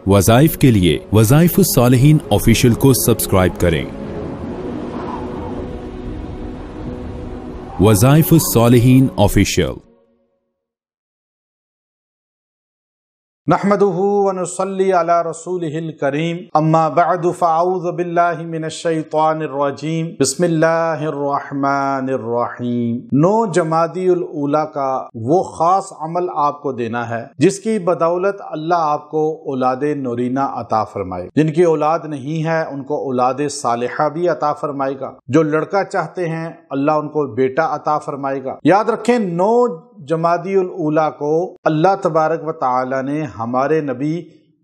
वज़ाइफ के लिए वज़ाइफुस सालिहीन ऑफिशियल को सब्सक्राइब करें। वज़ाइफुस सालिहीन ऑफिशियल। नहमदुहु व नुसल्ली अला रसूलिहिल करीम, अम्मा बअदु फ़अऊज़ु बिल्लाहि मिनश शैतानिर रजीम, बिस्मिल्लाहिर रहमानिर रहीम। 9 जमादियुल ऊला का वो खास अमल आपको देना है जिसकी बदौलत अल्लाह आपको औलादे नूरीना अता फरमाए। जिनकी औलाद नहीं है उनको औलादे सालिहा भी अता फरमाएगा। जो लड़का चाहते हैं अल्लाह उनको बेटा अता फरमाएगा। याद रखें, 9 जमादियुल ऊला को अल्लाह तबारक व तआला ने हमारे नबी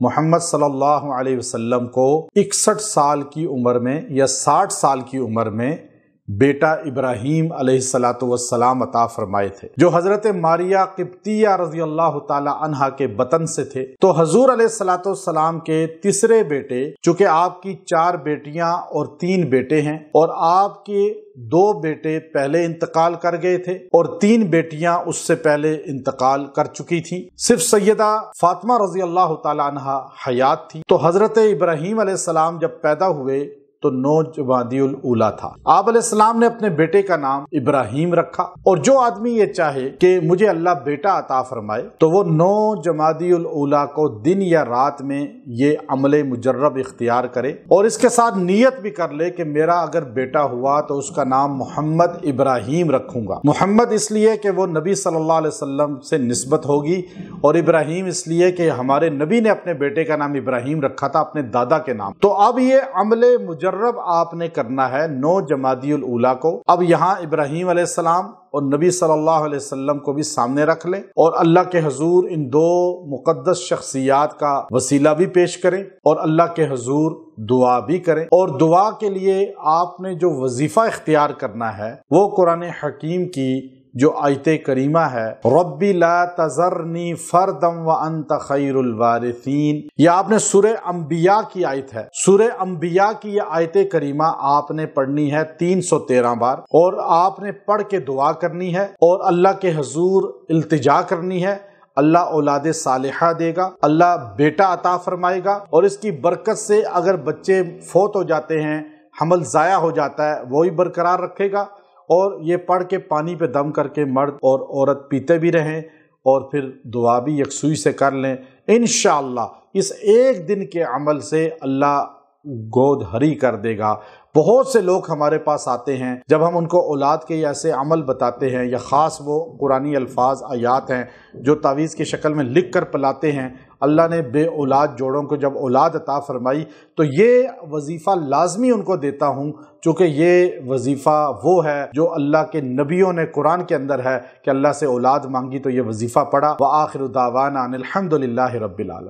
मोहम्मद सल्लल्लाहु अलैहि वसल्लम को 61 साल की उम्र में या 60 साल की उम्र में बेटा इब्राहीम अलैहिस्सलातु वस्सलाम अता फरमाए थे, जो हजरत मारिया क़िब्तिया रज़ियल्लाहु ताला अन्हा के बतन से थे। तो हजूर अलैहिस्सलातु वस्सलाम के तीसरे बेटे, चूंकि आपकी 4 बेटियां और 3 बेटे हैं और आपके 2 बेटे पहले इंतकाल कर गए थे और 3 बेटियां उससे पहले इंतकाल कर चुकी थीं। सिर्फ सैयदा फातिमा रज़ियल्लाहु ताला अन्हा हयात थी। तो हजरत इब्राहीम अलैहिस्सलाम जब पैदा हुए तो 9 जमादियुल ऊला था। आप अलैहिस्सलाम ने अपने बेटे का नाम इब्राहीम रखा। और जो आदमी ये चाहे कि मुझे अल्लाह बेटा अता फरमाए तो वो 9 जमादियुल ऊला को दिन या रात में ये अमले मुजर्रब इख्तियार करे और इसके साथ नियत भी कर ले कि मेरा अगर बेटा हुआ तो उसका नाम मोहम्मद इब्राहीम रखूंगा। मोहम्मद इसलिए कि वो नबी सल्लल्लाहु अलैहि वसल्लम से निस्बत होगी और इब्राहीम इसलिए कि हमारे नबी ने अपने बेटे का नाम इब्राहीम रखा था अपने दादा के नाम। तो अब ये अमले मुजर्रब आपने करना है 9 जमादियुल ऊला को। अब यहाँ इब्राहीम अलैहिस्सलाम और नबी सल्लल्लाहु अलैहि वसल्लम को भी सामने रख लें और अल्लाह के हुजूर इन 2 मुक़द्दस शख्सियात का वसीला भी पेश करें और अल्लाह के हुजूर दुआ भी करें। और दुआ के लिए आपने जो वजीफा इख्तियार करना है वो कुरान हकीम की जो आयत करीमा है, रब्बी ला तज़रनी फरदम व अंत खैरुल वारिसीन, ये आपने सूरह अंबिया की आयत है। सूरह अंबिया की ये आयत करीमा आपने पढ़नी है 313 बार और आपने पढ़ के दुआ करनी है और अल्लाह के हुजूर इल्तिजा करनी है। अल्लाह औलादे सालिहा देगा, अल्लाह बेटा अता फरमाएगा और इसकी बरकत से अगर बच्चे फौत हो जाते हैं, हमल ज़ाया हो जाता है, वो ही बरकरार रखेगा। और ये पढ़ के पानी पे दम करके मर्द और औरत पीते भी रहें और फिर दुआ भी यकसुई से कर लें। इंशाअल्लाह इस एक दिन के अमल से अल्लाह गोद हरी कर देगा। बहुत से लोग हमारे पास आते हैं, जब हम उनको औलाद के ऐसे अमल बताते हैं या ख़ास वो कुरानी अल्फाज आयात हैं जो तावीज़ की शक्ल में लिख कर पिलाते हैं, अल्लाह ने बे औलाद जोड़ों को जब औलाद अता फरमाई तो ये वजीफ़ा लाजमी उनको देता हूँ, चूँकि ये वजीफ़ा वो है जो अल्लाह के नबियों ने कुरान के अंदर है कि अल्लाह से औलाद मांगी तो ये वजीफ़ा पढ़ा। व आखिरु दावाना अनिल हम्दुलिल्लाहि रब्बिल आलमीन।